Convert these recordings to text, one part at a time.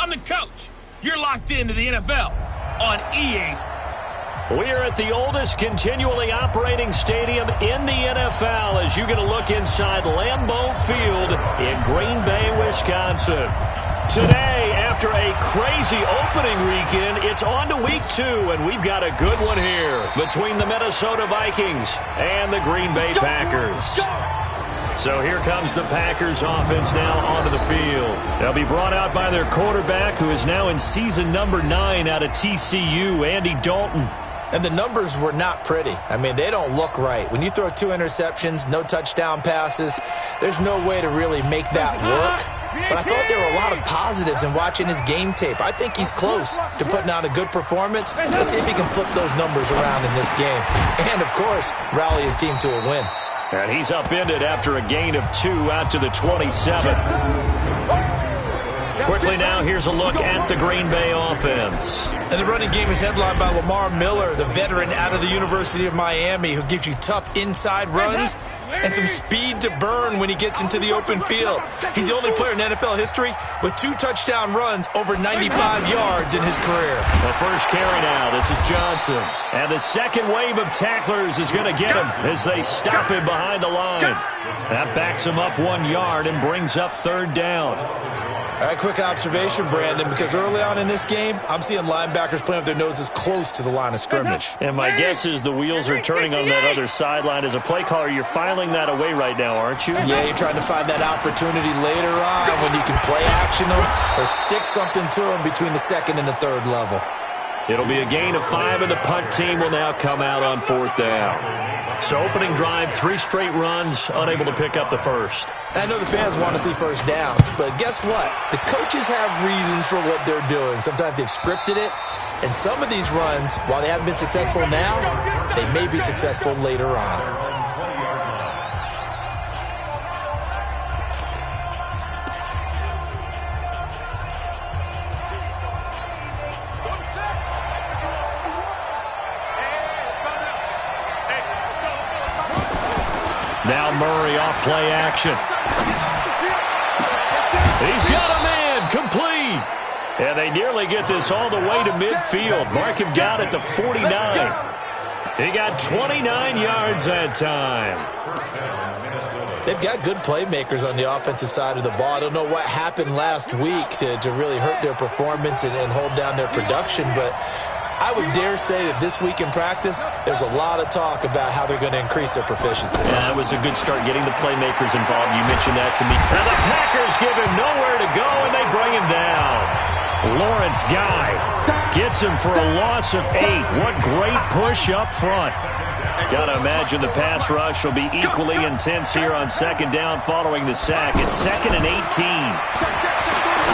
I'm the coach. You're locked into the NFL on EA. We are at the oldest continually operating stadium in the NFL as you get a look inside Lambeau Field in Green Bay, Wisconsin. Today, after a crazy opening weekend, it's on to week 2, and we've got a good one here between the Minnesota Vikings and the Green Bay Packers. So here comes the Packers offense now onto the field. They'll be brought out by their quarterback, who is now in season number 9 out of TCU, Andy Dalton. And the numbers were not pretty. I mean, they don't look right. When you throw 2 interceptions, no touchdown passes, there's no way to really make that work. But I thought there were a lot of positives in watching his game tape. I think he's close to putting out a good performance. Let's see if he can flip those numbers around in this game. And, of course, rally his team to a win. And he's upended after a gain of 2 out to the 27. Quickly now, here's a look at the Green Bay offense. And the running game is headlined by Lamar Miller, the veteran out of the University of Miami, who gives you tough inside runs and some speed to burn when he gets into the open field. He's the only player in NFL history with 2 touchdown runs over 95 yards in his career. The first carry now, this is Johnson. And the second wave of tacklers is going to get him as they stop him behind the line. That backs him up 1 yard and brings up 3rd down. All right, quick observation, Brandon, because early on in this game, I'm seeing linebackers playing with their noses close to the line of scrimmage. And my guess is the wheels are turning on that other sideline. As a play caller, you're filing that away right now, aren't you? Yeah, you're trying to find that opportunity later on when you can play action them or stick something to them between the 2nd and the 3rd level. It'll be a gain of 5, and the punt team will now come out on 4th down. So opening drive, 3 straight runs, unable to pick up the first. I know the fans want to see first downs, but guess what? The coaches have reasons for what they're doing. Sometimes they've scripted it, and some of these runs, while they haven't been successful now, they may be successful later on. Now Murray off play action. He's got a man complete. And they nearly get this all the way to midfield. Markham got it to 49. He got 29 yards that time. They've got good playmakers on the offensive side of the ball. I don't know what happened last week to really hurt their performance and hold down their production, but I would dare say that this week in practice, there's a lot of talk about how they're going to increase their proficiency. Yeah, that was a good start getting the playmakers involved. You mentioned that to me. And the Packers give him nowhere to go, and they bring him down. Lawrence Guy gets him for a loss of 8. What great push up front. Got to imagine the pass rush will be equally intense here on 2nd down following the sack. It's 2nd and 18.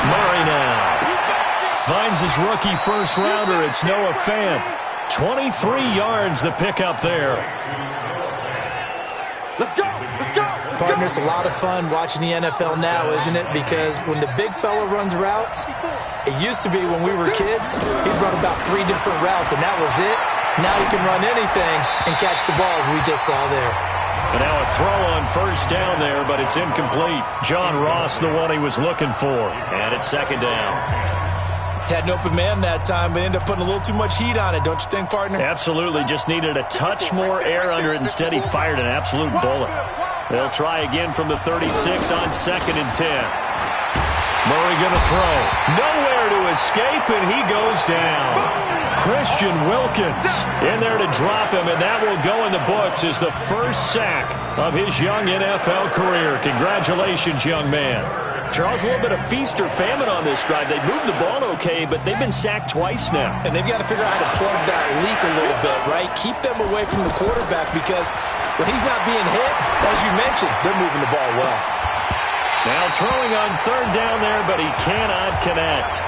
Murray now finds his rookie first-rounder. It's Noah Fant. 23 yards the pickup there. Let's go! Let's go! Partner, it's a lot of fun watching the NFL now, isn't it? Because when the big fella runs routes, it used to be when we were kids, he'd run about 3 different routes, and that was it. Now he can run anything and catch the balls we just saw there. And now a throw on first down there, but it's incomplete. John Ross, the one he was looking for. And it's 2nd down. Had an open man that time, but ended up putting a little too much heat on it, don't you think, partner? Absolutely. Just needed a touch more air under it. Instead, he fired an absolute bullet. They'll try again from the 36 on 2nd and 10. Murray going to throw. Nowhere to escape, and he goes down. Christian Wilkins in there to drop him, and that will go in the books as the first sack of his young NFL career. Congratulations, young man. Charles, a little bit of feast or famine on this drive. They moved the ball okay, but they've been sacked twice now. And they've got to figure out how to plug that leak a little bit, right? Keep them away from the quarterback because when he's not being hit, as you mentioned, they're moving the ball well. Now throwing on 3rd down there, but he cannot connect.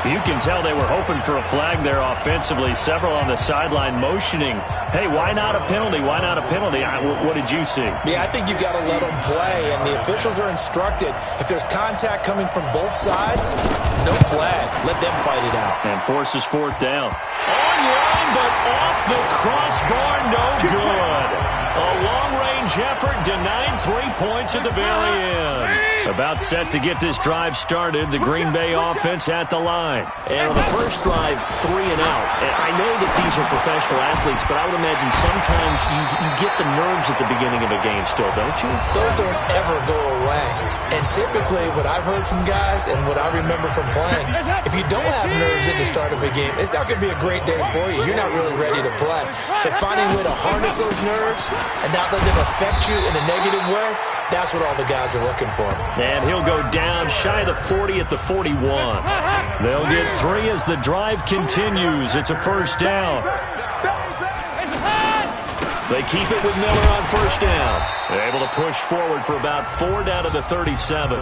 You can tell they were hoping for a flag there offensively. Several on the sideline motioning, hey, why not a penalty? Why not a penalty? What did you see? Yeah, I think you've got to let them play, and the officials are instructed. If there's contact coming from both sides, no flag. Let them fight it out. And forces 4th down. On line, but off the crossbar, no good. A long-range effort denied 3 points at the very end. About set to get this drive started. The Green Bay offense at the line. And on the first drive, 3 and out. And I know that these are professional athletes, but I would imagine sometimes you get the nerves at the beginning of a game still, don't you? Those don't ever go away. And typically, what I've heard from guys and what I remember from playing, if you don't have nerves at the start of a game, it's not going to be a great day for you. You're not really ready to play. So finding a way to harness those nerves and not let them affect you in a negative way, that's what all the guys are looking for. And he'll go down shy of the 40 at the 41. They'll get 3 as the drive continues. It's a first down. They keep it with Miller on first down. They're able to push forward for about 4 down to the 37.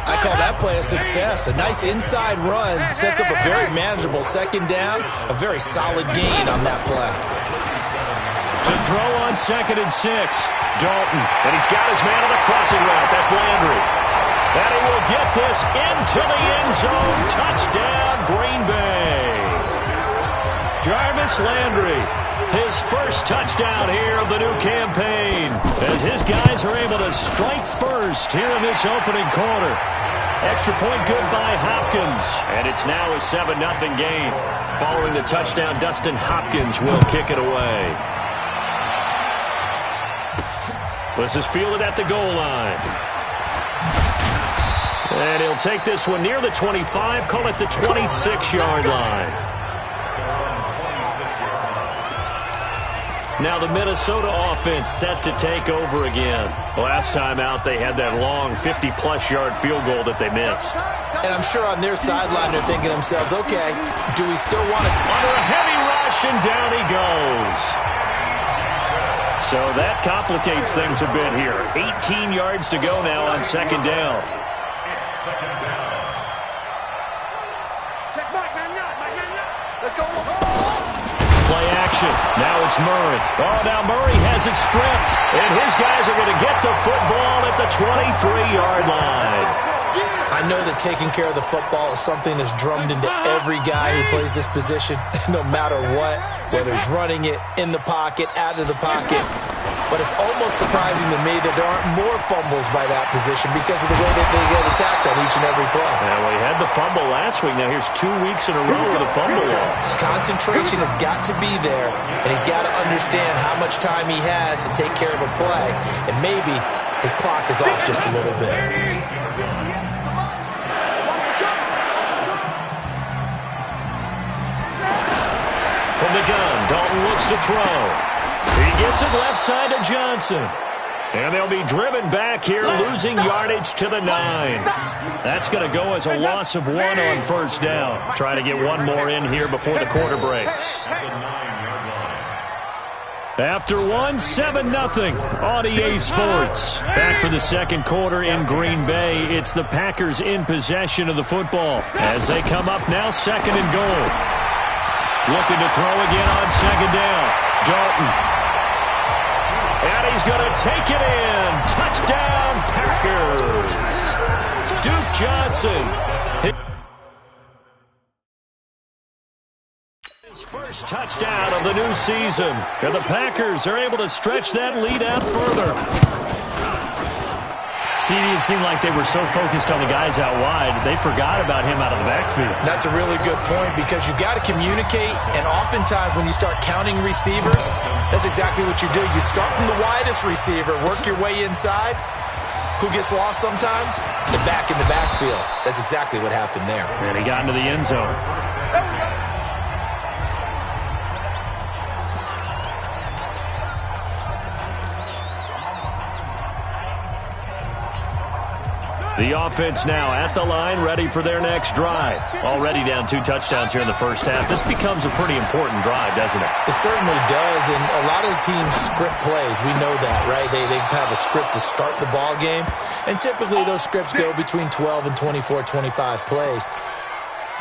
I call that play a success. A nice inside run sets up a very manageable second down. A very solid gain on that play. To throw on 2nd and 6. Dalton, and he's got his man on the crossing route. That's Landry. And he will get this into the end zone. Touchdown, Green Bay. Jarvis Landry, his first touchdown here of the new campaign, as his guys are able to strike first here in this opening quarter. Extra point good by Hopkins, and it's now a 7-0 game. Following the touchdown, Dustin Hopkins will kick it away. This is fielded at the goal line. And he'll take this one near the 25, call it the 26-yard line. Now the Minnesota offense set to take over again. Last time out, they had that long 50-plus yard field goal that they missed. And I'm sure on their sideline they're thinking to themselves, okay, do we still want to... Under a heavy rush, and down he goes. So that complicates things a bit here. 18 yards to go now on second down. Play action. Now it's Murray. Oh, now Murray has it stripped. And his guys are going to get the football at the 23-yard line. I know that taking care of the football is something that's drummed into every guy who plays this position, no matter what, whether he's running it, in the pocket, out of the pocket. But it's almost surprising to me that there aren't more fumbles by that position because of the way that they get attacked on each and every play. Well, he had the fumble last week. Now here's 2 weeks in a row with a fumble loss. Concentration has got to be there, and he's got to understand how much time he has to take care of a play, and maybe his clock is off just a little bit. From the gun, Dalton looks to throw. He gets it left side to Johnson. And they'll be driven back here, losing yardage to the 9. That's going to go as a loss of 1 on first down. Try to get one more in here before the quarter breaks. After 1, 7-0 on EA Sports. Back for the second quarter in Green Bay. It's the Packers in possession of the football as they come up now 2nd and goal. Looking to throw again on second down. Dalton. And he's going to take it in. Touchdown, Packers. Duke Johnson. His first touchdown of the new season. And the Packers are able to stretch that lead out further. It seemed like they were so focused on the guys out wide, they forgot about him out of the backfield. That's a really good point because you've got to communicate, and oftentimes when you start counting receivers, that's exactly what you do. You start from the widest receiver, work your way inside. Who gets lost sometimes? The back in the backfield. That's exactly what happened there. And he got into the end zone. The offense now at the line, ready for their next drive. Already down 2 touchdowns here in the first half. This becomes a pretty important drive, doesn't it? It certainly does, and a lot of the teams script plays. We know that, right? They have a script to start the ball game, and typically those scripts go between 12 and 24, 25 plays.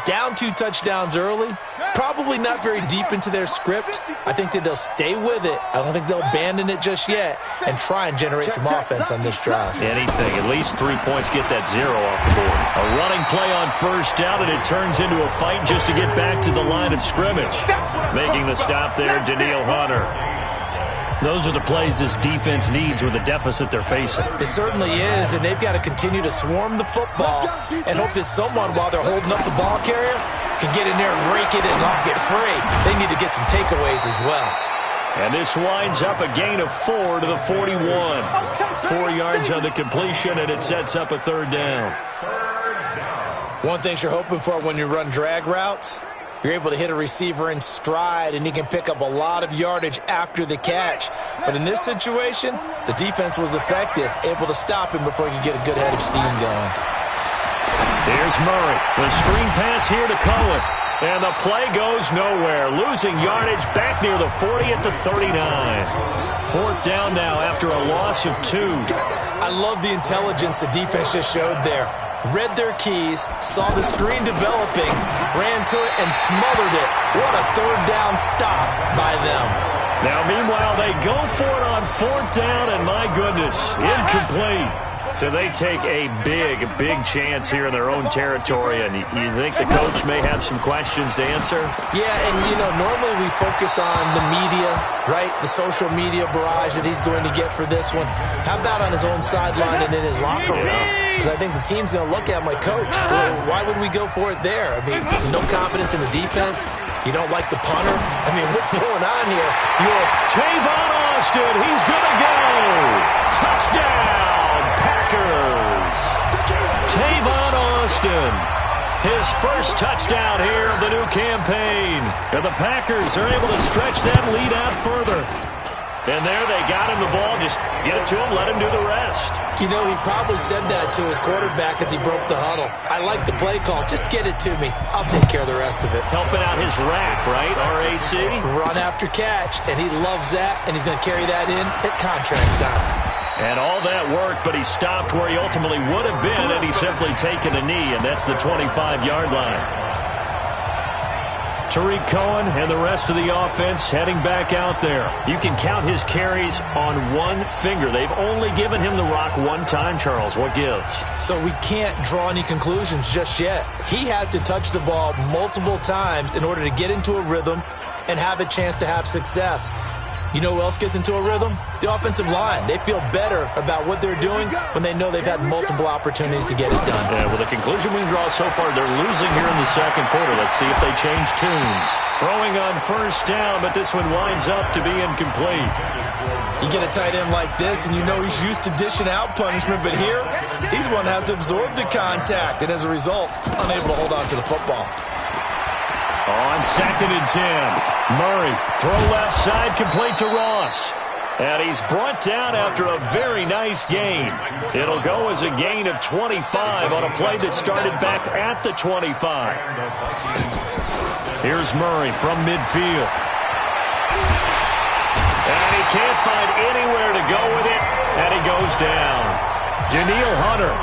Down 2 touchdowns early, probably not very deep into their script. I think that they'll stay with it. I don't think they'll abandon it just yet and try and generate some offense on this drive. Anything, at least 3 points, get that 0 off the board. A running play on first down, and it turns into a fight just to get back to the line of scrimmage. Making the stop there, Daniil Hunter. Those are the plays this defense needs with the deficit they're facing. It certainly is, and they've got to continue to swarm the football and hope that someone, while they're holding up the ball carrier, can get in there and rake it and knock it free. They need to get some takeaways as well. And this winds up a gain of 4 to the 41. 4 yards on the completion, and it sets up a third down. One thing you're hoping for when you run drag routes, you're able to hit a receiver in stride, and he can pick up a lot of yardage after the catch. But in this situation, the defense was effective, able to stop him before he could get a good head of steam going. Here's Murray. The screen pass here to Cohen. And the play goes nowhere. Losing yardage back near the 40 at the 39. Fourth down now after a loss of 2. I love the intelligence the defense just showed there. Read their keys, saw the screen developing, ran to it, and smothered it. What a third down stop by them. Now, meanwhile, they go for it on fourth down, and my goodness, incomplete. So they take a big chance here in their own territory, and you think the coach may have some questions to answer? Yeah, and, normally we focus on the media, right? The social media barrage that he's going to get for this one. How about on his own sideline and in his locker room? Because I think the team's going to look at him like, Coach, well, why would we go for it there? I mean, no confidence in the defense. You don't like the punter. I mean, what's going on here? Tavon Austin, he's going to go. Touchdown, Packers. Tavon Austin, his first touchdown here of the new campaign. And the Packers are able to stretch that lead out further. And there they got him the ball. Just get it to him, let him do the rest. He probably said that to his quarterback as he broke the huddle. I like the play call. Just get it to me. I'll take care of the rest of it. Helping out his rack, right? RAC? Run after catch, and he loves that, and he's going to carry that in at contract time. And all that work, but he stopped where he ultimately would have been had he simply taken a knee, and that's the 25-yard line. Tariq Cohen and the rest of the offense heading back out there. You can count his carries on one finger. They've only given him the rock one time, Charles. What gives? So we can't draw any conclusions just yet. He has to touch the ball multiple times in order to get into a rhythm and have a chance to have success. You know who else gets into a rhythm? The offensive line. They feel better about what they're doing when they know they've had multiple opportunities to get it done. Yeah, well, the conclusion we draw so far, they're losing here in the second quarter. Let's see if they change tunes. Throwing on first down, but this one winds up to be incomplete. You get a tight end like this, and you know he's used to dishing out punishment, but here, he's one that has to absorb the contact, and as a result, unable to hold on to the football. On 2nd and 10, Murray, throw left side, complete to Ross. And he's brought down after a very nice gain. It'll go as a gain of 25 on a play that started back at the 25. Here's Murray from midfield. And he can't find anywhere to go with it, and he goes down. Daniil Hunter,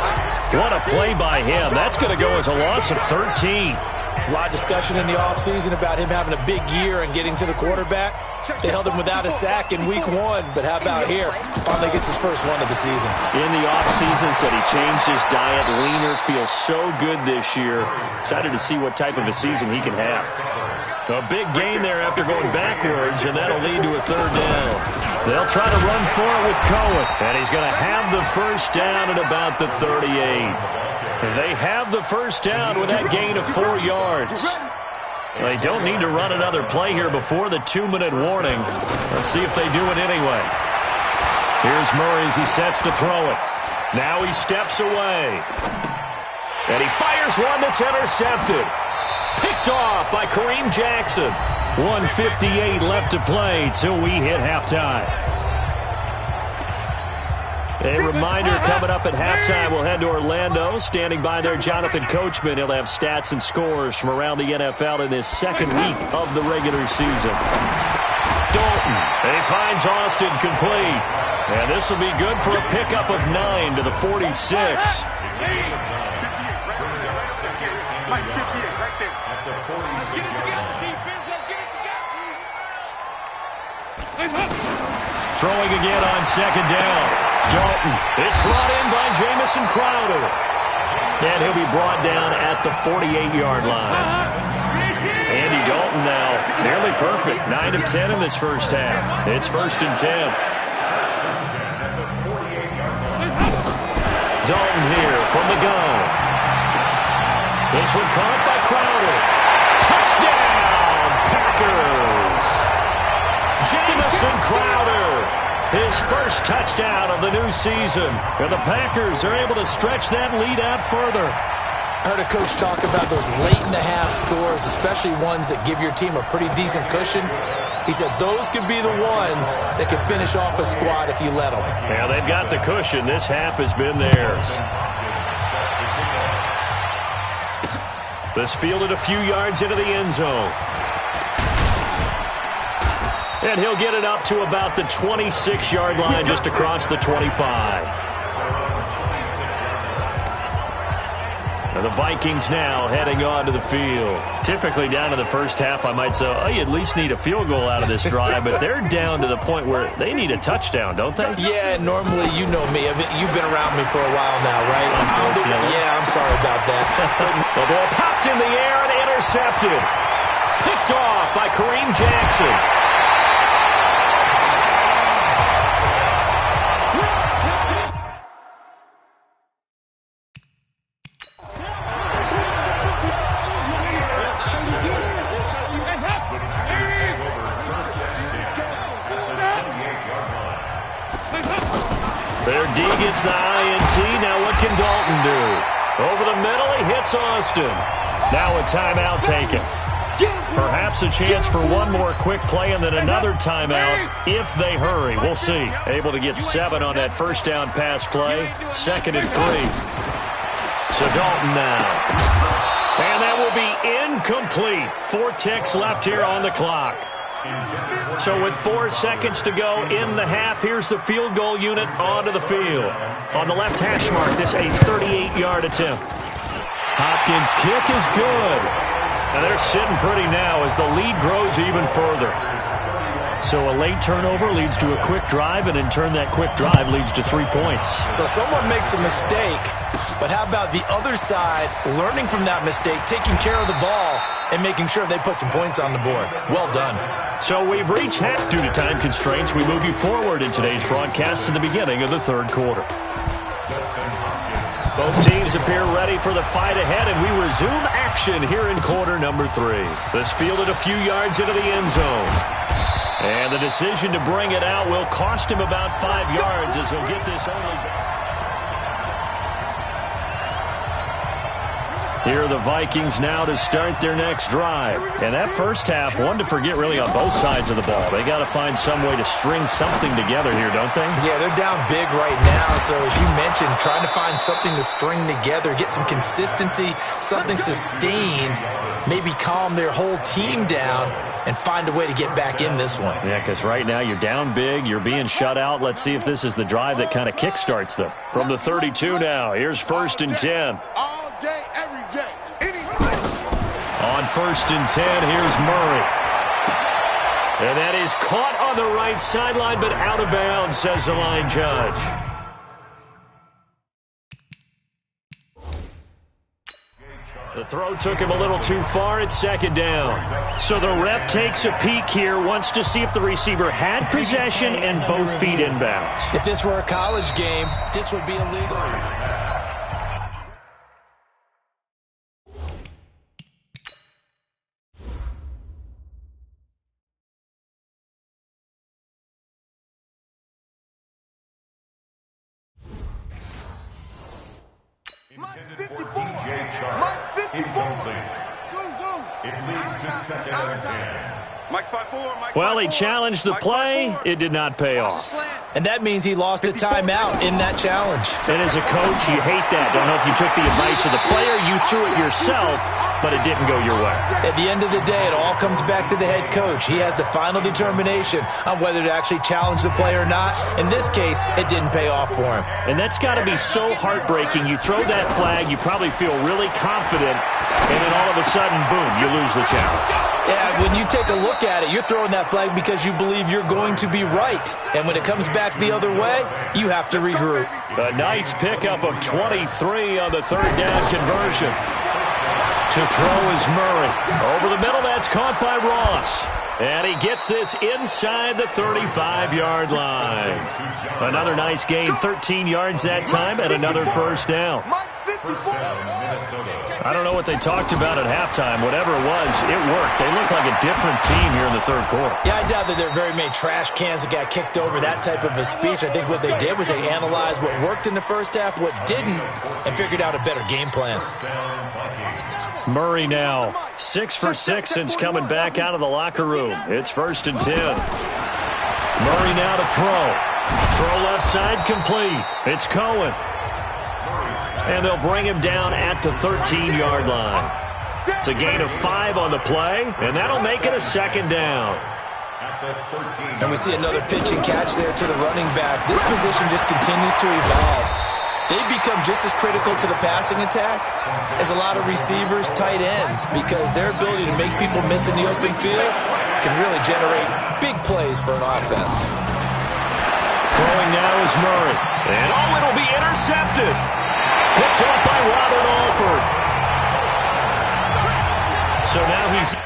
what a play by him. That's going to go as a loss of 13. There's a lot of discussion in the offseason about him having a big year and getting to the quarterback. They held him without a sack in week 1, but how about here? Finally gets his first one of the season. In the offseason, said he changed his diet, leaner, feels so good this year. Excited to see what type of a season he can have. A big gain there after going backwards, and that'll lead to a third down. They'll try to run for it with Cohen, and he's going to have the first down at about the 38. They have the first down with that gain of 4 yards. They don't need to run another play here before the 2-minute warning. Let's see if they do it anyway. Here's Murray as he sets to throw it. Now he steps away. And he fires one that's intercepted. Picked off by Kareem Jackson. 1:58 left to play till we hit halftime. A reminder coming up at halftime, we'll head to Orlando. Standing by there, Jonathan Coachman. He'll have stats and scores from around the NFL in this second week of the regular season. Dalton, he finds Austin complete. And this will be good for a pickup of 9 to the 46. Throwing again on second down. Dalton is brought in by Jamison Crowder. And he'll be brought down at the 48-yard line. Andy Dalton now nearly perfect. 9 of 10 in this first half. It's 1st and 10. Dalton here from the gun. This one caught by Crowder. Touchdown, Packers! Jamison Crowder, his first touchdown of the new season. And the Packers are able to stretch that lead out further. I heard a coach talk about those late-in-the-half scores, especially ones that give your team a pretty decent cushion. He said those could be the ones that could finish off a squad if you let them. Yeah, they've got the cushion. This half has been theirs. This fielded a few yards into the end zone. And he'll get it up to about the 26-yard line, just across the 25. And the Vikings now heading on to the field. Typically down to the first half, I might say, oh, you at least need a field goal out of this drive, but they're down to the point where they need a touchdown, don't they? Yeah, normally, you know me. You've been around me for a while now, right? Unfortunately. Yeah, I'm sorry about that. The ball popped in the air and intercepted. Picked off by Kareem Jackson. Their D gets the INT. Now what can Dalton do? Over the middle, he hits Austin. Now a timeout taken. Perhaps a chance for one more quick play and then another timeout if they hurry. We'll see. Able to get 7 on that first down pass play. 2nd and 3. So Dalton now. And that will be incomplete. 4 ticks left here on the clock. So with 4 seconds to go in the half, here's the field goal unit onto the field. On the left hash mark, this a 38-yard attempt. Hopkins' kick is good. And they're sitting pretty now as the lead grows even further. So a late turnover leads to a quick drive, and in turn that quick drive leads to 3 points. So someone makes a mistake, but how about the other side learning from that mistake, taking care of the ball, and making sure they put some points on the board? Well done. So we've reached half due to time constraints. We move you forward in today's broadcast to the beginning of the third quarter. Both teams appear ready for the fight ahead, and we resume action here in quarter number 3. This fielded a few yards into the end zone. And the decision to bring it out will cost him about 5 yards as he'll get this only. Here are the Vikings now to start their next drive. And that first half, one to forget really on both sides of the ball. They got to find some way to string something together here, don't they? Yeah, they're down big right now. So as you mentioned, trying to find something to string together, get some consistency, something sustained, maybe calm their whole team down and find a way to get back in this one. Yeah, because right now you're down big, you're being shut out. Let's see if this is the drive that kind of kickstarts them. From the 32 now, here's 1st and 10. All day, every day. On 1st and 10, here's Murray. And that is caught on the right sideline, but out of bounds, says the line judge. The throw took him a little too far. It's 2nd down. So the ref takes a peek here, wants to see if the receiver had possession and both feet inbounds. If this were a college game, this would be illegal. Mike 54. Mike 54. It leads to 2nd and 10. Mike 5-4. Well, he challenged the play. It did not pay off. And that means he lost a timeout in that challenge. And as a coach, you hate that. Don't know if you took the advice of the player, you threw it yourself, but it didn't go your way. At the end of the day, it all comes back to the head coach. He has the final determination on whether to actually challenge the play or not. In this case, it didn't pay off for him. And that's got to be so heartbreaking. You throw that flag, you probably feel really confident, and then all of a sudden, boom, you lose the challenge. Yeah, when you take a look at it, you're throwing that flag because you believe you're going to be right. And when it comes back the other way, you have to regroup. A nice pickup of 23 on the 3rd down conversion. To throw is Murray. Over the middle, that's caught by Ross. And he gets this inside the 35-yard line. Another nice gain, 13 yards that time, and another first down. I don't know what they talked about at halftime. Whatever it was, it worked. They look like a different team here in the third quarter. Yeah, I doubt that there are very many trash cans that got kicked over, that type of a speech. I think what they did was they analyzed what worked in the first half, what didn't, and figured out a better game plan. Murray now 6 for 6 since coming back out of the locker room. It's 1st and 10. Murray now to throw. Throw left side complete. It's Cohen. And they'll bring him down at the 13-yard line. It's a gain of 5 on the play, and that'll make it a 2nd down. And we see another pitch and catch there to the running back. This position just continues to evolve. They become just as critical to the passing attack as a lot of receivers, tight ends, because their ability to make people miss in the open field can really generate big plays for an offense. Throwing now is Murray. And it'll be intercepted. Picked off by Robert Alford. So now he's...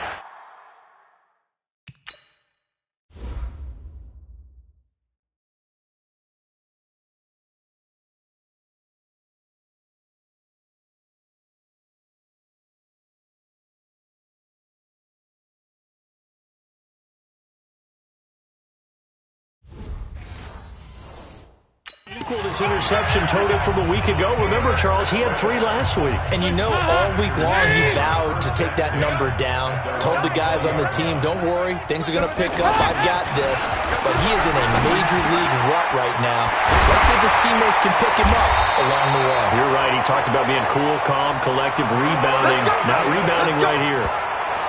equaled his interception total from a week ago. Remember, Charles, he had 3 last week. And you know, all week long he vowed to take that number down. Told the guys on the team, don't worry, things are going to pick up. I've got this. But he is in a major league rut right now. Let's see if his teammates can pick him up along the way. You're right. He talked about being cool, calm, collective, rebounding. Not rebounding right here.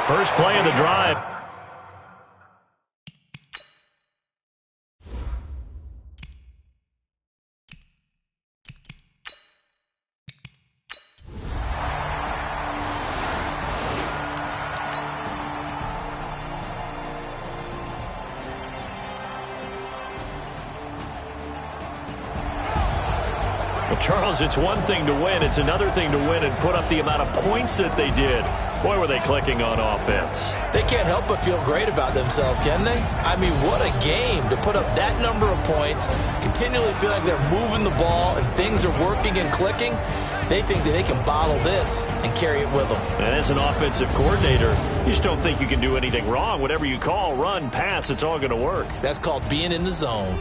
First play of the drive. Charles, it's one thing to win. It's another thing to win and put up the amount of points that they did. Boy, were they clicking on offense. They can't help but feel great about themselves, can they? I mean, what a game to put up that number of points, continually feel like they're moving the ball and things are working and clicking. They think that they can bottle this and carry it with them. And as an offensive coordinator, you just don't think you can do anything wrong. Whatever you call, run, pass, it's all going to work. That's called being in the zone.